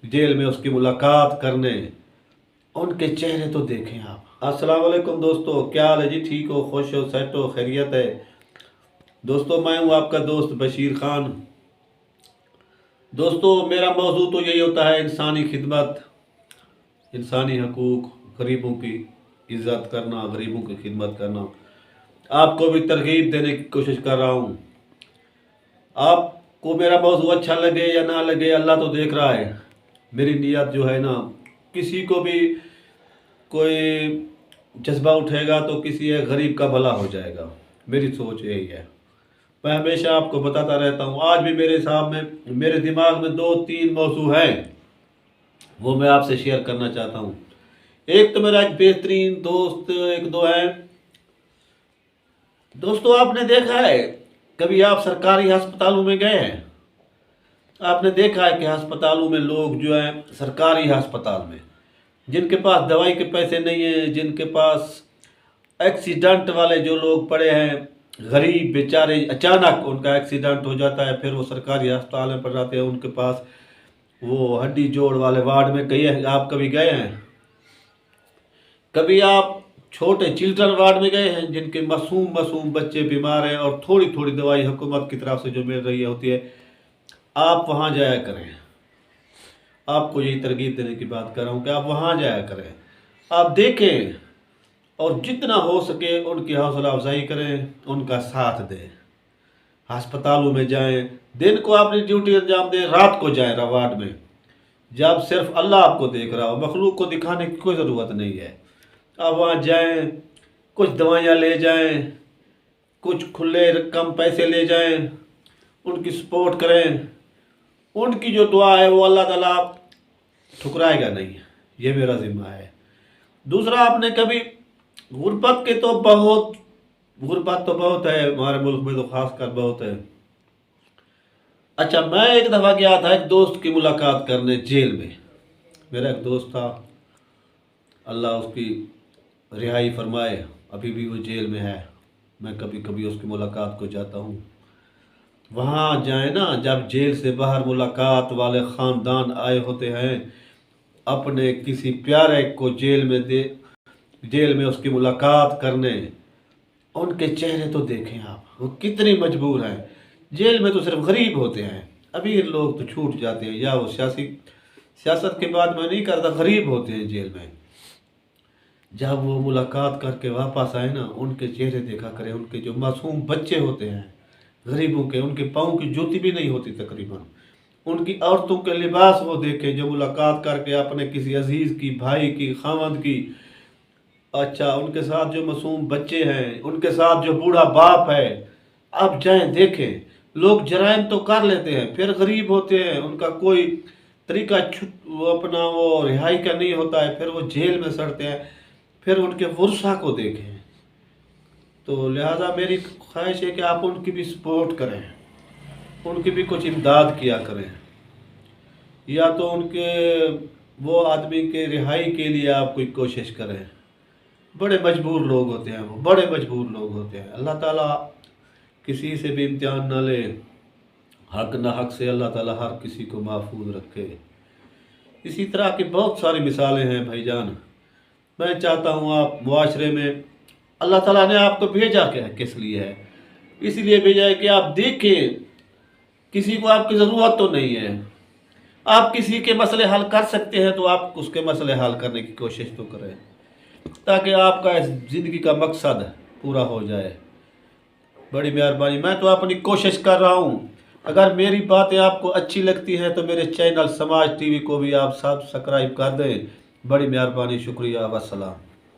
Jail में उसकी मुलाकात करने, उनके चेहरे तो देखें आप। अस्सलाम वालेकुम दोस्तों, क्या हाल है जी? ठीक हो, खुश हो, सेट हो, खैरियत है? दोस्तों मैं हूँ आपका दोस्त बशीर खान। दोस्तों मेरा मौजू तो यही होता है, इंसानी खिदमत, इंसानी हकूक़, गरीबों की इज़्ज़त करना, गरीबों की खिदमत करना। आपको भी तरगीब देने की कोशिश कर रहा हूँ। आपको मेरा मौजू अच्छा लगे या ना लगे, अल्लाह तो देख रहा है। मेरी नीयत जो है ना, किसी को भी कोई जज्बा उठेगा तो किसी एक गरीब का भला हो जाएगा। मेरी सोच यही है। मैं हमेशा आपको बताता रहता हूँ। आज भी मेरे दिमाग में 2-3 मौजू हैं, वो मैं आपसे शेयर करना चाहता हूँ। एक तो मेरा एक बेहतरीन दोस्त एक दो हैं। दोस्तों आपने देखा है, कभी आप सरकारी अस्पतालों में गए हैं? आपने देखा है कि अस्पतालों में लोग जो हैं, सरकारी अस्पताल में, जिनके पास दवाई के पैसे नहीं हैं, जिनके पास एक्सीडेंट वाले जो लोग पड़े हैं, गरीब बेचारे, अचानक उनका एक्सीडेंट हो जाता है, फिर वो सरकारी अस्पताल में पड़ जाते हैं। उनके पास वो हड्डी जोड़ वाले वार्ड में गए, आप कभी गए हैं? कभी आप छोटे चिल्ड्रन वार्ड में गए हैं, जिनके मासूम बच्चे बीमार हैं और थोड़ी थोड़ी दवाई हुकूमत की तरफ से जो मिल रही होती है, आप वहाँ जाया करें। आपको यही तरगीब देने की बात कर रहा हूँ कि आप वहाँ जाया करें, आप देखें और जितना हो सके उनकी हौसला अफजाई करें, उनका साथ दें। अस्पतालों में जाएं, दिन को अपनी ड्यूटी अंजाम दें, रात को जाएं वार्ड में, जब सिर्फ अल्लाह आपको देख रहा हो। मखलूक को दिखाने की कोई ज़रूरत नहीं है। आप वहाँ जाएं, कुछ दवाइयाँ ले जाएं, कुछ खुले कम पैसे ले जाएं, उनकी सपोर्ट करें। उनकी जो दुआ है वो अल्लाह ताला ठुकराएगा नहीं, ये मेरा ज़िम्मा है। दूसरा, आपने कभी गुर्बत तो बहुत है हमारे मुल्क में, तो ख़ास कर बहुत है। अच्छा, मैं एक दफ़ा गया था एक दोस्त की मुलाकात करने जेल में। मेरा एक दोस्त था, अल्लाह उसकी रिहाई फरमाए, अभी भी वो जेल में है। मैं कभी कभी उसकी मुलाकात को जाता हूँ। वहाँ जाए ना, जब जेल से बाहर मुलाकात वाले ख़ानदान आए होते हैं, अपने किसी प्यारे को जेल में उसकी मुलाकात करने, उनके चेहरे तो देखें आप, वो कितनी मजबूर हैं। जेल में तो सिर्फ गरीब होते हैं, अमीर लोग तो छूट जाते हैं, या वो सियासत के बाद मैं नहीं करता, गरीब होते हैं जेल में। जब वो मुलाकात करके वापस आए ना, उनके चेहरे देखा करें। उनके जो मासूम बच्चे होते हैं गरीबों के, उनके पाँव की जूती भी नहीं होती तकरीबन, उनकी औरतों के लिबास वो देखे जो मुलाकात करके अपने किसी अजीज़ की, भाई की, खामद की। अच्छा, उनके साथ जो मासूम बच्चे हैं, उनके साथ जो बूढ़ा बाप है, आप जाएं देखें। लोग जराइम तो कर लेते हैं, फिर गरीब होते हैं, उनका कोई तरीका वो रिहाई का नहीं होता है, फिर वो जेल में सड़ते हैं। फिर उनके वर्षा को देखें। तो लिहाजा मेरी ख्वाहिश है कि आप उनकी भी सपोर्ट करें, उनकी भी कुछ इमदाद किया करें, या तो उनके वो आदमी के रिहाई के लिए आप कोई कोशिश करें। बड़े मजबूर लोग होते हैं, वो बड़े मजबूर लोग होते हैं। अल्लाह ताला किसी से भी इम्तिहान ना ले, हक ना हक से अल्लाह ताला हर किसी को महफूज रखे। इसी तरह की बहुत सारी मिसालें हैं भाईजान। मैं चाहता हूँ आप मुआशरे में, अल्लाह ताला ने आपको भेजा क्या किस लिए है? इसलिए भेजा है कि आप देखें, किसी को आपकी ज़रूरत तो नहीं है, आप किसी के मसले हल कर सकते हैं तो आप उसके मसले हल करने की कोशिश तो करें, ताकि आपका इस ज़िंदगी का मकसद पूरा हो जाए। बड़ी मेहरबानी, मैं तो अपनी कोशिश कर रहा हूँ। अगर मेरी बातें आपको अच्छी लगती हैं तो मेरे चैनल समाज टीवी को भी आप सब्सक्राइब कर दें। बड़ी मेहरबानी, शुक्रिया, वस्सलाम।